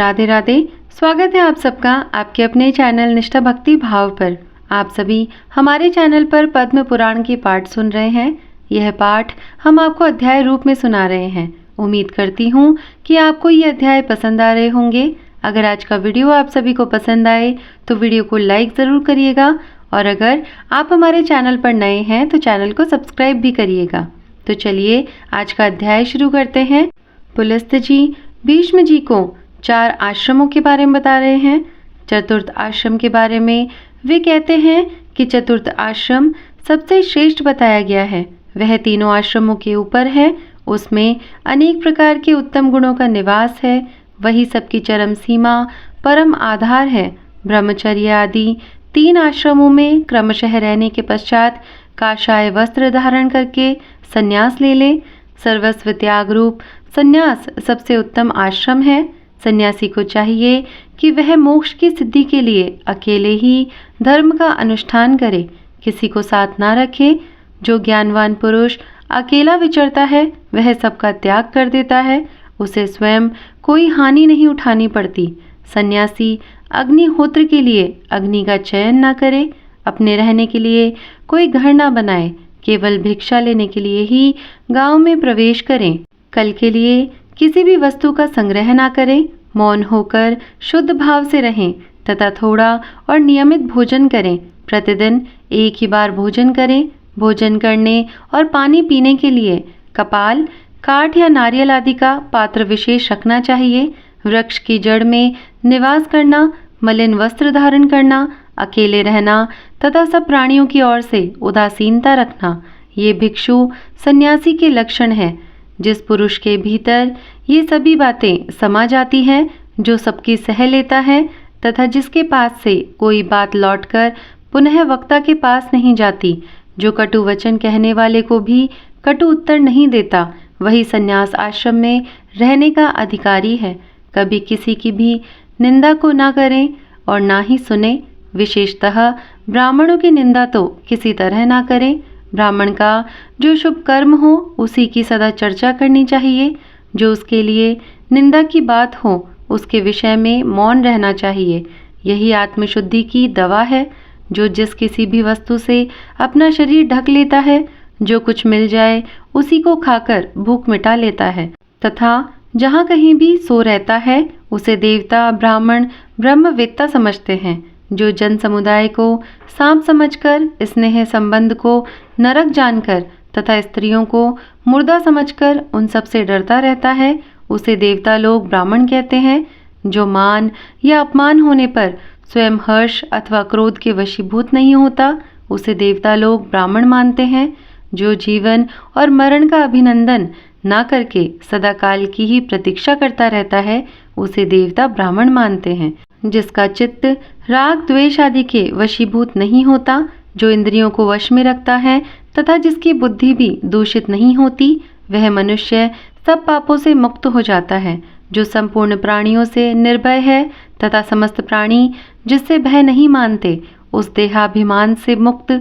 राधे राधे। स्वागत है आप सबका आपके अपने चैनल निष्ठा भक्ति भाव पर। आप सभी हमारे चैनल पर पद्म पुराण के पाठ सुन रहे हैं। यह पाठ हम आपको अध्याय रूप में सुना रहे हैं। उम्मीद करती हूँ कि आपको ये अध्याय पसंद आ रहे होंगे। अगर आज का वीडियो आप सभी को पसंद आए तो वीडियो को लाइक ज़रूर करिएगा और अगर आप हमारे चैनल पर नए हैं तो चैनल को सब्सक्राइब भी करिएगा। तो चलिए आज का अध्याय शुरू करते हैं। पुलस्त्य जी भीष्म जी को 4 आश्रमों के बारे में बता रहे हैं। चतुर्थ आश्रम के बारे में वे कहते हैं कि चतुर्थ आश्रम सबसे श्रेष्ठ बताया गया है। वह तीनों आश्रमों के ऊपर है। उसमें अनेक प्रकार के उत्तम गुणों का निवास है। वही सबकी चरम सीमा परम आधार है। ब्रह्मचर्य आदि 3 आश्रमों में क्रमशः रहने के पश्चात काषाय वस्त्र धारण करके संन्यास ले ले। सर्वस्व त्याग रूप संन्यास सबसे उत्तम आश्रम है। सन्यासी को चाहिए कि वह मोक्ष की सिद्धि के लिए अकेले ही धर्म का अनुष्ठान करे, किसी को साथ ना रखे। जो ज्ञानवान पुरुष अकेला विचरता है वह सबका त्याग कर देता है। उसे स्वयं कोई हानि नहीं उठानी पड़ती। सन्यासी अग्निहोत्र के लिए अग्नि का चयन ना करे, अपने रहने के लिए कोई घर ना बनाए, केवल भिक्षा लेने के लिए ही गांव में प्रवेश करें। कल के लिए किसी भी वस्तु का संग्रह ना करें। मौन होकर शुद्ध भाव से रहें तथा थोड़ा और नियमित भोजन करें। प्रतिदिन एक ही बार भोजन करें। भोजन करने और पानी पीने के लिए कपाल, काठ या नारियल आदि का पात्र विशेष रखना चाहिए। वृक्ष की जड़ में निवास करना, मलिन वस्त्र धारण करना, अकेले रहना तथा सब प्राणियों की ओर से उदासीनता रखना, ये भिक्षु सन्यासी के लक्षण है। जिस पुरुष के भीतर ये सभी बातें समा जाती हैं, जो सबकी सह लेता है तथा जिसके पास से कोई बात लौटकर पुनः वक्ता के पास नहीं जाती, जो कटु वचन कहने वाले को भी कटु उत्तर नहीं देता, वही सन्यास आश्रम में रहने का अधिकारी है। कभी किसी की भी निंदा को ना करें और ना ही सुने। विशेषतः ब्राह्मणों की निंदा तो किसी तरह ना करें। ब्राह्मण का जो शुभ कर्म हो उसी की सदा चर्चा करनी चाहिए। जो उसके लिए निंदा की बात हो उसके विषय में मौन रहना चाहिए। यही आत्मशुद्धि की दवा है। जो जिस किसी भी वस्तु से अपना शरीर ढक लेता है, जो कुछ मिल जाए उसी को खाकर भूख मिटा लेता है तथा जहाँ कहीं भी सो रहता है उसे देवता, ब्राह्मण, ब्रह्मवेत्ता समझते हैं। जो जन समुदाय को सांप समझकर, स्नेह संबंध को नरक जानकर तथा स्त्रियों को मुर्दा समझकर उन सब से डरता रहता है, उसे देवता लोग ब्राह्मण कहते हैं। जो मान या अपमान होने पर स्वयं हर्ष अथवा क्रोध के वशीभूत नहीं होता, उसे देवता लोग ब्राह्मण मानते हैं। जो जीवन और मरण का अभिनंदन ना करके सदा काल की ही प्रतीक्षा करता रहता है, उसे देवता ब्राह्मण मानते हैं। जिसका चित्त राग द्वेष आदि के वशीभूत नहीं होता, जो इंद्रियों को वश में रखता है तथा जिसकी बुद्धि भी दूषित नहीं होती, वह मनुष्य सब पापों से मुक्त हो जाता है। जो संपूर्ण प्राणियों से निर्भय है तथा समस्त प्राणी जिससे भय नहीं मानते, उस देहाभिमान से मुक्त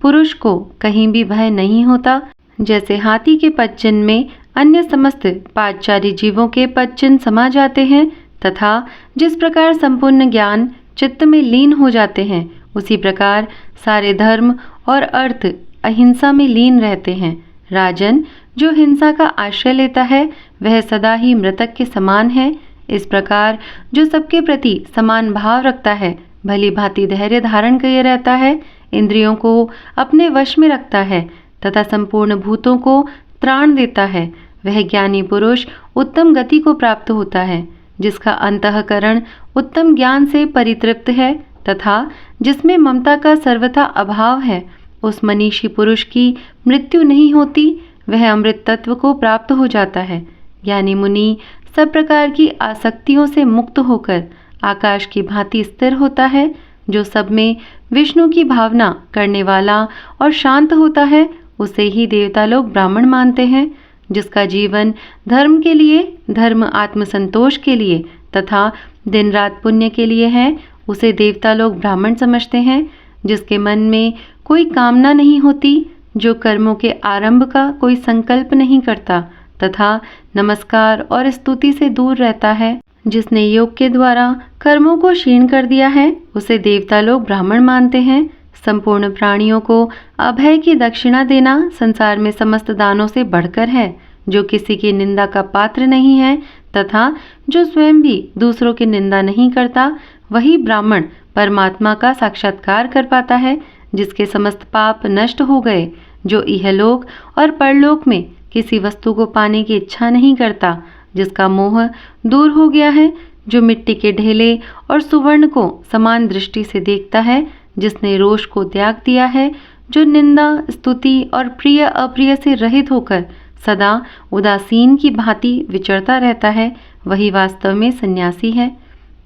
पुरुष को कहीं भी भय नहीं होता। जैसे हाथी के पदचिन्ह में अन्य समस्त पादचारी जीवों के पदचिन्ह समा जाते हैं तथा जिस प्रकार संपूर्ण ज्ञान चित्त में लीन हो जाते हैं, उसी प्रकार सारे धर्म और अर्थ अहिंसा में लीन रहते हैं। राजन, जो हिंसा का आश्रय लेता है वह सदा ही मृतक के समान है। इस प्रकार जो सबके प्रति समान भाव रखता है, भली भांति धैर्य धारण किए रहता है, इंद्रियों को अपने वश में रखता है तथा संपूर्ण भूतों को त्राण देता है, वह ज्ञानी पुरुष उत्तम गति को प्राप्त होता है। जिसका अंतःकरण उत्तम ज्ञान से परितृप्त है तथा जिसमें ममता का सर्वथा अभाव है, उस मनीषी पुरुष की मृत्यु नहीं होती, वह अमृत तत्व को प्राप्त हो जाता है। ज्ञानी मुनि सब प्रकार की आसक्तियों से मुक्त होकर आकाश की भांति स्थिर होता है। जो सब में विष्णु की भावना करने वाला और शांत होता है, उसे ही देवता लोग ब्राह्मण मानते हैं। जिसका जीवन धर्म के लिए, धर्म आत्मसंतोष के लिए तथा दिन रात पुण्य के लिए है, उसे देवता लोग ब्राह्मण समझते हैं। जिसके मन में कोई कामना नहीं होती, जो कर्मों के आरंभ का कोई संकल्प नहीं करता तथा नमस्कार और स्तुति से दूर रहता है, जिसने योग के द्वारा कर्मों को क्षीण कर दिया है उसे देवता लोग ब्राह्मण मानते हैं। संपूर्ण प्राणियों को अभय की दक्षिणा देना संसार में समस्त दानों से बढ़कर है। जो किसी की निंदा का पात्र नहीं है तथा जो स्वयं भी दूसरों की निंदा नहीं करता, वही ब्राह्मण परमात्मा का साक्षात्कार कर पाता है, जिसके समस्त पाप नष्ट हो गए। जो इहलोक और परलोक में किसी वस्तु को पाने की इच्छा नहीं करता, जिसका मोह दूर हो गया है, जो मिट्टी के ढेले और सुवर्ण को समान दृष्टि से देखता है, जिसने रोष को त्याग दिया है, जो निंदा, स्तुति और प्रिय अप्रिय से रहित होकर सदा उदासीन की भांति विचरता रहता है, वही वास्तव में सन्यासी है।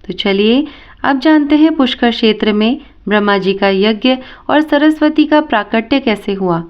तो चलिए अब जानते हैं पुष्कर क्षेत्र में ब्रह्मा जी का यज्ञ और सरस्वती का प्राकट्य कैसे हुआ।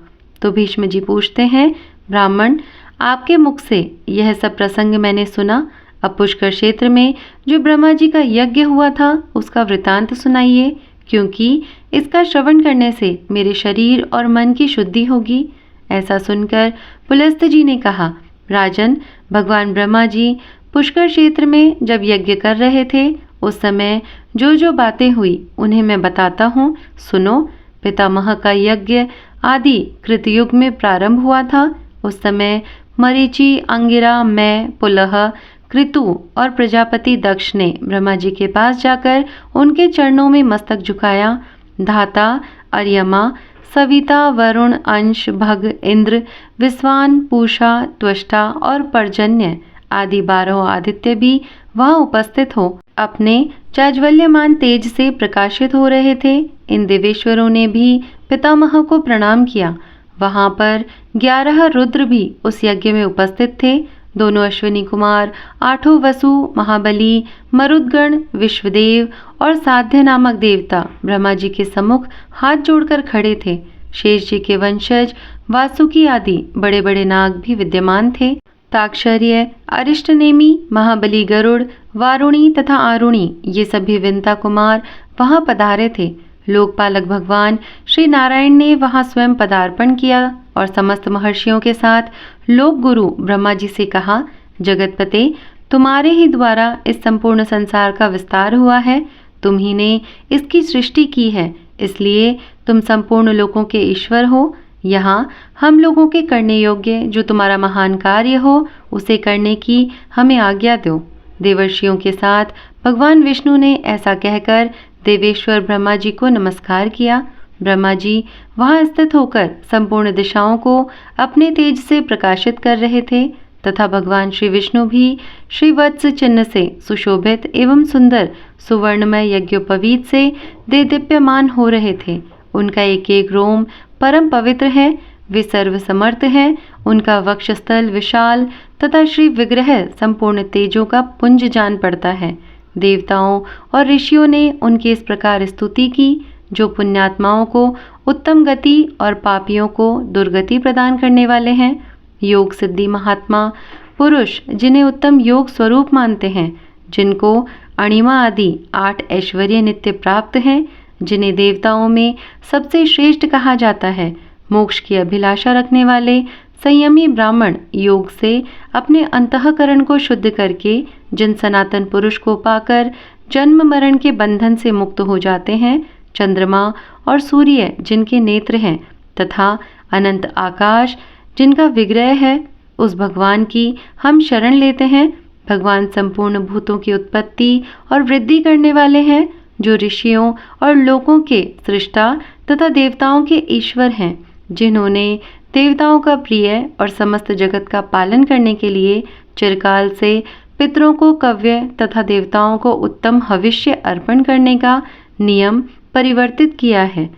तो भीष्म जी पूछते हैं, ब्राह्मण, आपके मुख से यह सब प्रसंग मैंने सुना। अब पुष्कर क्षेत्र में जो ब्रह्मा जी का यज्ञ हुआ था उसका वृतांत सुनाइए, क्योंकि इसका श्रवण करने से मेरे शरीर और मन की शुद्धि होगी। ऐसा सुनकर पुलस्त्य जी ने कहा, राजन, भगवान ब्रह्मा जी पुष्कर क्षेत्र में जब यज्ञ कर रहे थे उस समय जो जो बातें हुई उन्हें मैं बताता हूँ, सुनो। पितामह का यज्ञ आदि कृतयुग में प्रारंभ हुआ था। उस समय मरीचि, अंगिरा, मैं, पुलह, कृतु और प्रजापति दक्ष ने ब्रह्मा जी के पास जाकर उनके चरणों में मस्तक झुकाया। धाता, अर्यमा, सविता, वरुण, अंश, भग, इंद्र, विश्वान, पूषा, त्वष्टा और पर्जन्य आदि 12 आदित्य भी वहां उपस्थित हो अपने जाज्वल्यमान तेज से प्रकाशित हो रहे थे। इन देवेश्वरों ने भी पितामह को प्रणाम किया। वहां पर 11 रुद्र भी उस यज्ञ में उपस्थित थे। दोनों अश्विनी कुमार, 8 वसु, महाबली, मरुदगण, विश्वदेव और साध्य नामक देवता ब्रह्मा जी के सम्मुख हाथ जोड़कर खड़े थे। शेष जी के वंशज वासुकी आदि बड़े बड़े नाग भी विद्यमान थे। ताक्षर्य, अरिष्टनेमी, महाबली गरुड़, वारुणी तथा आरुणी ये सभी विंता कुमार वहां पधारे थे। लोकपालक भगवान श्री नारायण ने वहां स्वयं पदार्पण किया और समस्त महर्षियों के साथ लोक गुरु ब्रह्मा जी से कहा, जगतपते, तुम्हारे ही द्वारा इस संपूर्ण संसार का विस्तार हुआ है। तुम ही ने इसकी सृष्टि की है, इसलिए तुम संपूर्ण लोकों के ईश्वर हो। यहाँ हम लोगों के करने योग्य जो तुम्हारा महान कार्य हो उसे करने की हमें आज्ञा दो। देवर्षियों के साथ भगवान विष्णु ने ऐसा कहकर देवेश्वर ब्रह्मा जी को नमस्कार किया। ब्रह्मा जी वहां स्थित होकर संपूर्ण दिशाओं को अपने तेज से प्रकाशित कर रहे थे तथा भगवान श्री विष्णु भी श्री वत्स चिन्ह से सुशोभित एवं सुंदर सुवर्णमय यज्ञोपवीत से देदीप्यमान हो रहे थे। उनका एक एक रोम परम पवित्र है, वे सर्व समर्थ है। उनका वक्षस्थल विशाल तथा श्री विग्रह संपूर्ण तेजों का पुंज जान पड़ता है। देवताओं और ऋषियों ने उनकी इस प्रकार स्तुति की, जो पुण्यात्माओं को उत्तम गति और पापियों को दुर्गति प्रदान करने वाले हैं। योग सिद्धि महात्मा पुरुष जिन्हें उत्तम योग स्वरूप मानते हैं, जिनको अणिमा आदि 8 ऐश्वर्य नित्य प्राप्त हैं, जिन्हें देवताओं में सबसे श्रेष्ठ कहा जाता है, मोक्ष की अभिलाषा रखने वाले संयमी ब्राह्मण योग से अपने अंतःकरण को शुद्ध करके जिन सनातन पुरुष को पाकर जन्म मरण के बंधन से मुक्त हो जाते हैं, चंद्रमा और सूर्य जिनके नेत्र हैं तथा अनंत आकाश जिनका विग्रह है, उस भगवान की हम शरण लेते हैं। भगवान संपूर्ण भूतों की उत्पत्ति और वृद्धि करने वाले हैं, जो ऋषियों और लोकों के सृष्टा तथा देवताओं के ईश्वर हैं, जिन्होंने देवताओं का प्रिय और समस्त जगत का पालन करने के लिए चिरकाल से पितरों को कव्य तथा देवताओं को उत्तम हविष्य अर्पण करने का नियम परिवर्तित किया है।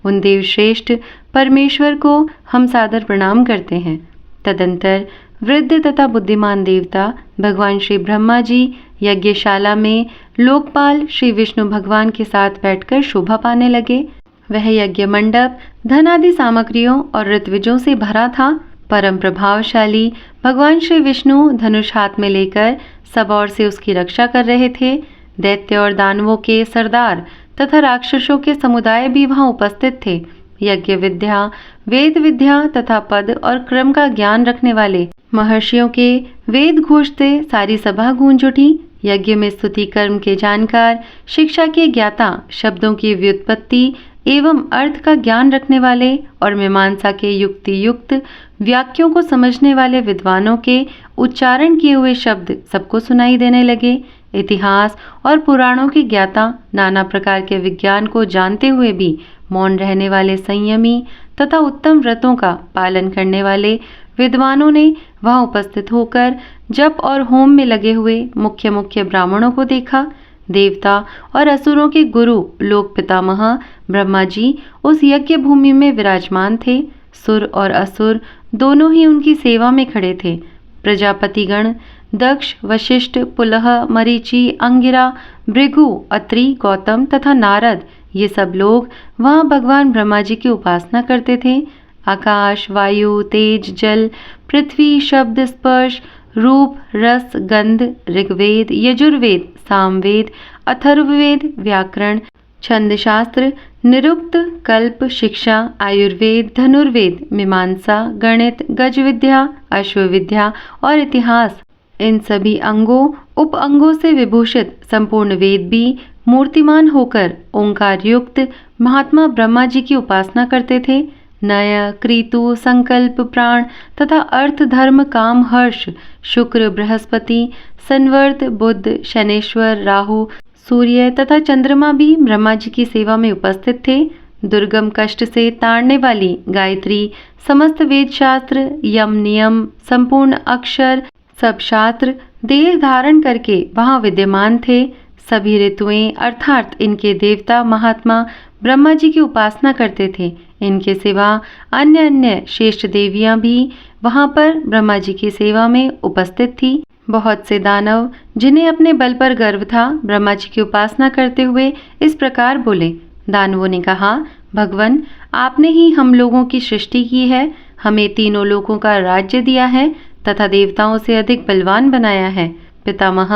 उन देवश्रेष्ठ परमेश्वर को हम सादर प्रणाम करते हैं। तदंतर वृद्ध तथा बुद्धिमान देवता भगवान श्री ब्रह्मा जी यज्ञशाला में लोकपाल श्री विष्णु भगवान के साथ बैठकर शोभा पाने लगे। वह यज्ञ मंडप धन आदि सामग्रियों और ऋत्विजों से भरा था। परम प्रभावशाली भगवान श्री विष्णु धनुष हाथ में लेकर सब ओर से उसकी रक्षा कर रहे थे। दैत्य और दानवों के सरदार तथा राक्षसों के समुदाय भी वहां उपस्थित थे। यज्ञ विद्या, वेद विद्या तथा पद और क्रम का ज्ञान रखने वाले महर्षियों के वेद घोष से सारी सभा गूंज उठी। यज्ञ में स्तुति कर्म के जानकार, शिक्षा के ज्ञाता, शब्दों की व्युत्पत्ति एवं अर्थ का ज्ञान रखने वाले और मीमांसा के युक्ति युक्त वाक्यों को समझने वाले विद्वानों के उच्चारण किए हुए शब्द सबको सुनाई देने लगे। इतिहास और पुराणों के ज्ञाता, नाना प्रकार के विज्ञान को जानते हुए भी मौन रहने वाले संयमी तथा उत्तम व्रतों का पालन करने वाले विद्वानों ने वहां उपस्थित होकर जप और होम में लगे हुए मुख्य मुख्य ब्राह्मणों को देखा। देवता और असुरों के गुरु लोक पितामह ब्रह्मा जी उस यज्ञ भूमि में विराजमान थे। सुर और असुर दोनों ही उनकी सेवा में खड़े थे। प्रजापतिगण दक्ष, वशिष्ठ, पुलह, मरीचि, अंगिरा, भृगु, अत्रि, गौतम तथा नारद, ये सब लोग वहां भगवान ब्रह्मा जी की उपासना करते थे। आकाश, वायु, तेज, जल, पृथ्वी, शब्द, स्पर्श, रूप, रस, गंध, ऋग्वेद, यजुर्वेद, सामवेद, अथर्ववेद, व्याकरण, छंदशास्त्र, निरुक्त, कल्प, शिक्षा, आयुर्वेद, धनुर्वेद, मीमांसा, गणित, गजविद्या, अश्वविद्या और इतिहास, इन सभी अंगों उप अंगों से विभूषित संपूर्ण वेद भी मूर्तिमान होकर ओंकार युक्त महात्मा ब्रह्मा जी की उपासना करते थे। नय, कृतु, संकल्प, प्राण तथा अर्थ, धर्म, काम, हर्ष, शुक्र, बृहस्पति, संवर्त, बुध, शनेश्वर, राहु, सूर्य तथा चंद्रमा भी ब्रह्मा जी की सेवा में उपस्थित थे। दुर्गम कष्ट से ताड़ने वाली गायत्री, समस्त वेद शास्त्र, यम नियम, संपूर्ण अक्षर, सब शास्त्र देह धारण करके वहां विद्यमान थे। सभी ऋतुएं अर्थात इनके देवता महात्मा ब्रह्मा जी की उपासना करते थे। इनके सिवा अन्य अन्य श्रेष्ठ देवियां भी वहां पर ब्रह्मा जी की सेवा में उपस्थित थी। बहुत से दानव, जिन्हें अपने बल पर गर्व था, ब्रह्मा जी की उपासना करते हुए इस प्रकार बोले। दानवों ने कहा, भगवान, आपने ही हम लोगों की सृष्टि की है, हमें तीनों लोकों का राज्य दिया है तथा देवताओं से अधिक बलवान बनाया है। पितामह,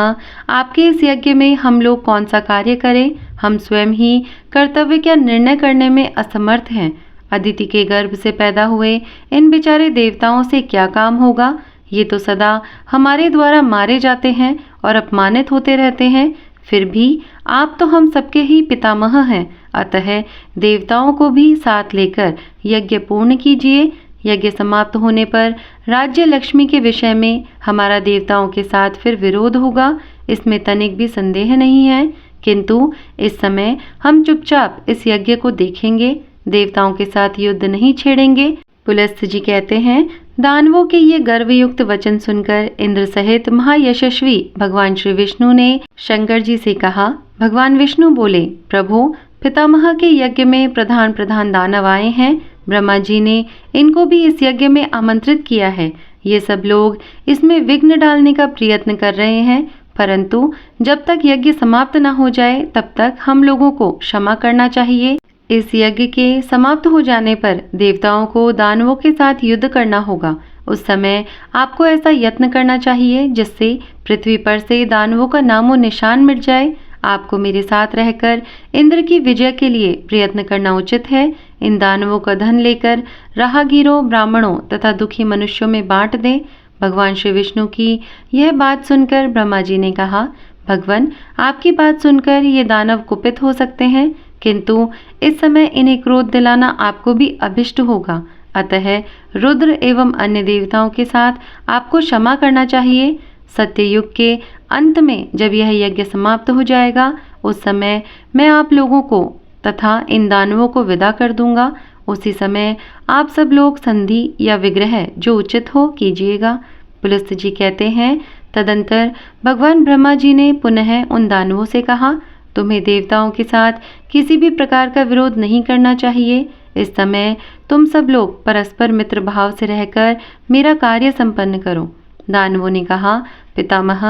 आपके इस यज्ञ में हम लोग कौन सा कार्य करें? हम स्वयं ही कर्तव्य का निर्णय करने में असमर्थ हैं। अदिति के गर्भ से पैदा हुए इन बेचारे देवताओं से क्या काम होगा? ये तो सदा हमारे द्वारा मारे जाते हैं और अपमानित होते रहते हैं। फिर भी आप तो हम सबके ही पितामह हैं, अतः देवताओं को भी साथ लेकर यज्ञ पूर्ण कीजिए। यज्ञ समाप्त होने पर राज्य लक्ष्मी के विषय में हमारा देवताओं के साथ फिर विरोध होगा, इसमें तनिक भी संदेह नहीं है। किंतु इस समय हम चुपचाप इस यज्ञ को देखेंगे, देवताओं के साथ युद्ध नहीं छेड़ेंगे। पुलस्त्य जी कहते हैं, दानवों के ये गर्वयुक्त वचन सुनकर इंद्र सहित महायशस्वी भगवान श्री विष्णु ने शंकर जी से कहा। भगवान विष्णु बोले, प्रभु, पितामह के यज्ञ में प्रधान प्रधान दानव आए हैं। ब्रह्मा जी ने इनको भी इस यज्ञ में आमंत्रित किया है। ये सब लोग इसमें विघ्न डालने का प्रयत्न कर रहे हैं, परंतु जब तक यज्ञ समाप्त न हो जाए तब तक हम लोगों को क्षमा करना चाहिए। इस यज्ञ के समाप्त हो जाने पर देवताओं को दानवों के साथ युद्ध करना होगा। उस समय आपको ऐसा यत्न करना चाहिए जिससे पृथ्वी पर से दानवों का नामो निशान मिट जाए। आपको मेरे साथ रहकर इंद्र की विजय के लिए प्रयत्न करना उचित है। इन दानवों का धन लेकर राहगीरों, ब्राह्मणों तथा दुखी मनुष्यों में बांट दें। भगवान श्री विष्णु की यह बात सुनकर ब्रह्मा जी ने कहा, भगवान, आपकी बात सुनकर ये दानव कुपित हो सकते हैं, किंतु इस समय इन्हें क्रोध दिलाना आपको भी अभिष्ट होगा। अतः रुद्र एवं अन्य देवताओं के साथ आपको क्षमा करना चाहिए। सत्ययुग के अंत में जब यह यज्ञ समाप्त हो जाएगा, उस समय मैं आप लोगों को तथा इन दानवों को विदा कर दूंगा। उसी समय आप सब लोग संधि या विग्रह जो उचित हो कीजिएगा। पुलस्त्य जी कहते हैं, तदंतर भगवान ब्रह्मा जी ने पुनः उन दानवों से कहा, तुम्हें देवताओं के साथ किसी भी प्रकार का विरोध नहीं करना चाहिए। इस समय तुम सब लोग परस्पर मित्र भाव से रहकर मेरा कार्य संपन्न करो। दानवों ने कहा, पितामह,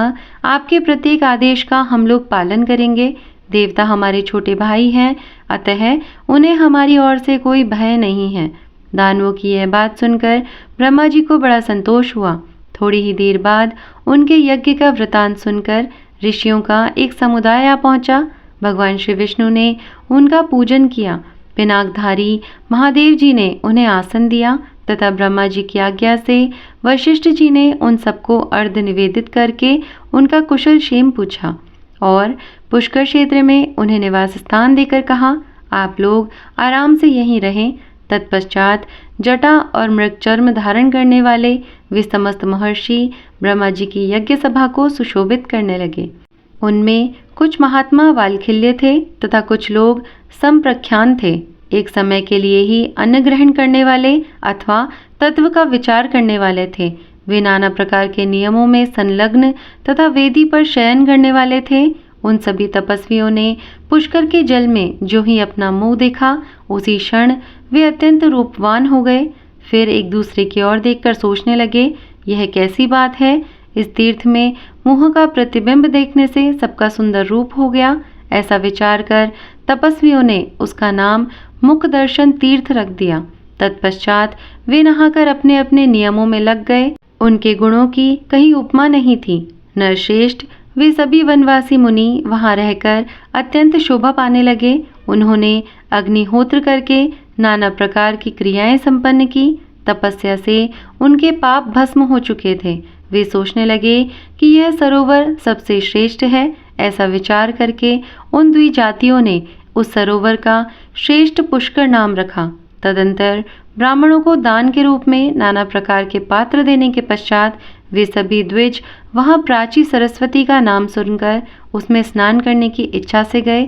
आपके प्रत्येक आदेश का हम लोग पालन करेंगे। देवता हमारे छोटे भाई हैं, अतः उन्हें हमारी ओर से कोई भय नहीं है। दानवों की यह बात सुनकर ब्रह्मा जी को बड़ा संतोष हुआ। थोड़ी ही देर बाद उनके यज्ञ का वृतांत सुनकर ऋषियों का एक समुदाय आ पहुंचा। भगवान श्री विष्णु ने उनका पूजन किया। पिनाकधारी महादेव जी ने उन्हें आसन दिया तथा ब्रह्मा जी की आज्ञा से वशिष्ठ जी ने उन सबको अर्घ निवेदित करके उनका कुशल क्षेम पूछा और पुष्कर क्षेत्र में उन्हें निवास स्थान देकर कहा, आप लोग आराम से यहीं रहें। तत्पश्चात जटा और मृग चर्म धारण करने वाले वे समस्त महर्षि ब्रह्मा जी की यज्ञ सभा को सुशोभित करने लगे। उनमें कुछ महात्मा वालखिल्य थे तथा कुछ लोग संप्रख्यान थे, एक समय के लिए ही अन्न ग्रहण करने वाले अथवा तत्व का विचार करने वाले थे। वे नाना प्रकार के नियमों में संलग्न तथा वेदी पर शयन करने वाले थे। उन सभी तपस्वियों ने पुष्कर के जल में जो ही अपना मुंह देखा, उसी क्षण वे अत्यंत रूपवान हो गए। फिर एक दूसरे की ओर देखकर सोचने लगे, यह कैसी बात है, इस तीर्थ में मुंह का प्रतिबिंब देखने से सबका सुंदर रूप हो गया। ऐसा विचार कर तपस्वियों ने उसका नाम मुख दर्शन तीर्थ रख दिया। तत्पश्चात वे नहाकर अपने अपने नियमों में लग गए। उनके गुणों की कहीं उपमा नहीं थी। नरश्रेष्ठ वे सभी वनवासी मुनि वहां रहकर अत्यंत शोभा पाने लगे। उन्होंने अग्निहोत्र करके नाना प्रकार की क्रियाएं संपन्न की। तपस्या से उनके पाप भस्म हो चुके थे। वे सोचने लगे कि यह सरोवर सबसे श्रेष्ठ है। ऐसा विचार करके उन द्विजातियों ने उस सरोवर का श्रेष्ठ पुष्कर नाम रखा। तदंतर ब्राह्मणों को दान के रूप में नाना प्रकार के पात्र देने के पश्चात वे सभी द्विज वहां प्राची सरस्वती का नाम सुनकर उसमें स्नान करने की इच्छा से गए।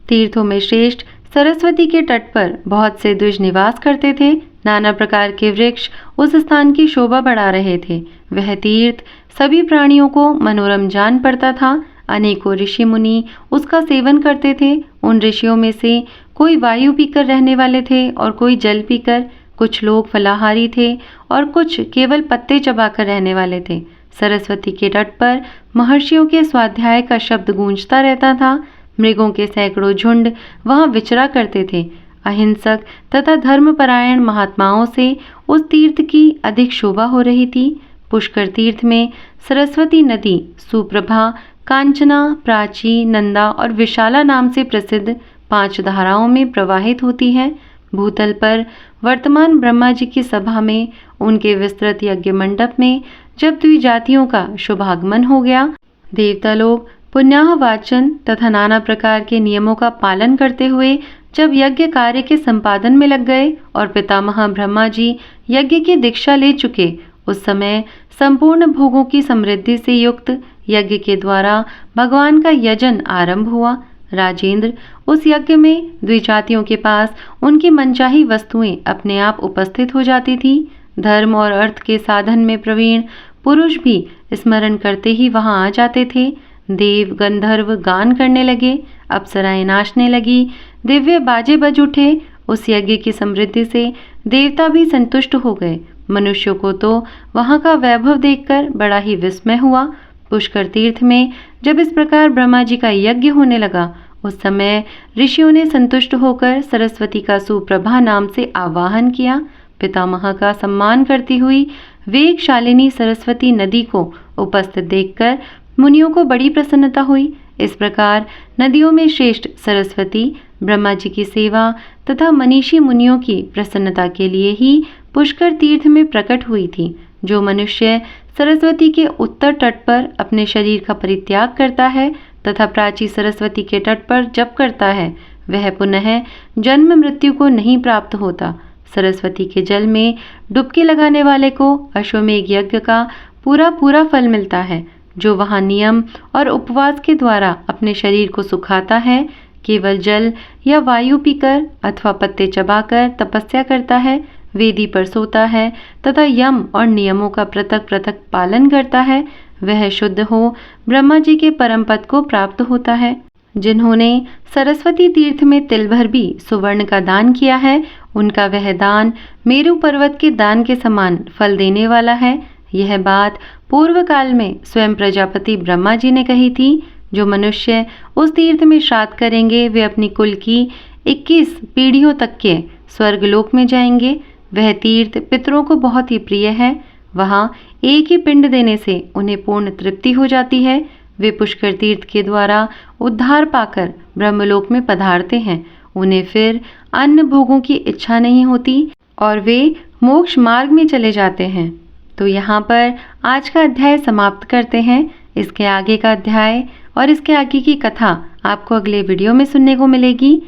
तीर्थों में श्रेष्ठ सरस्वती के तट पर बहुत से द्विज निवास करते थे। नाना प्रकार के वृक्ष उस स्थान की शोभा बढ़ा रहे थे। वह तीर्थ सभी प्राणियों को मनोरम जान पड़ता था। अनेकों ऋषि मुनि उसका सेवन करते थे। उन ऋषियों में से कोई वायु पीकर रहने वाले थे और कोई जल पीकर। कुछ लोग फलाहारी थे और कुछ केवल पत्ते चबाकर रहने वाले थे। सरस्वती के तट पर महर्षियों के स्वाध्याय का शब्द गूंजता रहता था। मृगों के सैकड़ों झुंड वहां विचरा करते थे। अहिंसक तथा धर्मपरायण महात्माओं से उस तीर्थ की अधिक शोभा हो रही थी। पुष्कर तीर्थ में सरस्वती नदी सुप्रभा, कांचना, प्राची, नंदा और विशाला नाम से प्रसिद्ध 5 धाराओं में प्रवाहित होती है। भूतल पर वर्तमान ब्रह्मा जी की सभा में उनके विस्तृत यज्ञ मंडप में जब द्विजातियों का शुभागमन हो गया, देवता लोग पुण्याह वाचन तथा नाना प्रकार के नियमों का पालन करते हुए जब यज्ञ कार्य के संपादन में लग गए और पितामह ब्रह्मा जी यज्ञ की दीक्षा ले चुके, उस समय संपूर्ण भोगों की समृद्धि से युक्त यज्ञ के द्वारा भगवान का यजन आरंभ हुआ। राजेंद्र, उस यज्ञ में द्विजातियों के पास उनकी मनचाही वस्तुएं अपने आप उपस्थित हो जाती थी। धर्म और अर्थ के साधन में प्रवीण पुरुष भी स्मरण करते ही वहां आ जाते थे। देव गंधर्व गान करने लगे, अप्सराएं नाचने लगी, दिव्य बाजे बज उठे। उस यज्ञ की समृद्धि से देवता भी संतुष्ट हो गए। मनुष्यों को तो वहां का वैभव देखकर बड़ा ही विस्मय हुआ। पुष्कर तीर्थ में जब इस प्रकार ब्रह्मा जी का यज्ञ होने लगा, उस समय ऋषियों ने संतुष्ट होकर सरस्वती का सुप्रभा नाम से आवाहन किया। पितामह का सम्मान करती हुई वेगशालिनी सरस्वती नदी को उपस्थित देखकर मुनियों को बड़ी प्रसन्नता हुई। इस प्रकार नदियों में श्रेष्ठ सरस्वती ब्रह्मा जी की सेवा तथा मनीषी मुनियों की प्रसन्नता के लिए ही पुष्कर तीर्थ में प्रकट हुई थी। जो मनुष्य सरस्वती के उत्तर तट पर अपने शरीर का परित्याग करता है तथा प्राची सरस्वती के तट पर जप करता है, वह पुनः जन्म मृत्यु को नहीं प्राप्त होता। सरस्वती के जल में डुबकी लगाने वाले को अश्वमेघ यज्ञ का पूरा फल मिलता है। जो वहां नियम और उपवास के द्वारा अपने शरीर को सुखाता है, केवल जल या वायु पीकर अथवा पत्ते चबाकर तपस्या करता है, वेदी पर सोता है तथा यम और नियमों का पृथक पृथक पालन करता है, वह शुद्ध हो ब्रह्मा जी के परम पद को प्राप्त होता है। जिन्होंने सरस्वती तीर्थ में तिल भर भी सुवर्ण का दान किया है, उनका वह दान मेरु पर्वत के दान के समान फल देने वाला है। यह बात पूर्व काल में स्वयं प्रजापति ब्रह्मा जी ने कही थी। जो मनुष्य उस तीर्थ में श्राद्ध करेंगे, वे अपनी कुल की 21 पीढ़ियों तक के स्वर्गलोक में जाएंगे। वह तीर्थ पितरों को बहुत ही प्रिय है। वहां एक ही पिंड देने से उन्हें पूर्ण तृप्ति हो जाती है। वे पुष्कर तीर्थ के द्वारा उद्धार पाकर ब्रह्मलोक में पधारते हैं। उन्हें फिर अन्य भोगों की इच्छा नहीं होती और वे मोक्ष मार्ग में चले जाते हैं। तो यहाँ पर आज का अध्याय समाप्त करते हैं। इसके आगे का अध्याय और इसके आगे की कथा आपको अगले वीडियो में सुनने को मिलेगी।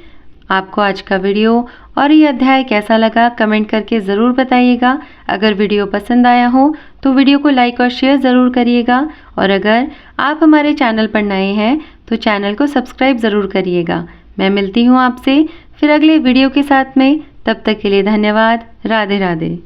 आपको आज का वीडियो और ये अध्याय कैसा लगा कमेंट करके ज़रूर बताइएगा। अगर वीडियो पसंद आया हो तो वीडियो को लाइक और शेयर ज़रूर करिएगा, और अगर आप हमारे चैनल पर नए हैं तो चैनल को सब्सक्राइब ज़रूर करिएगा। मैं मिलती हूँ आपसे फिर अगले वीडियो के साथ में। तब तक के लिए धन्यवाद। राधे राधे।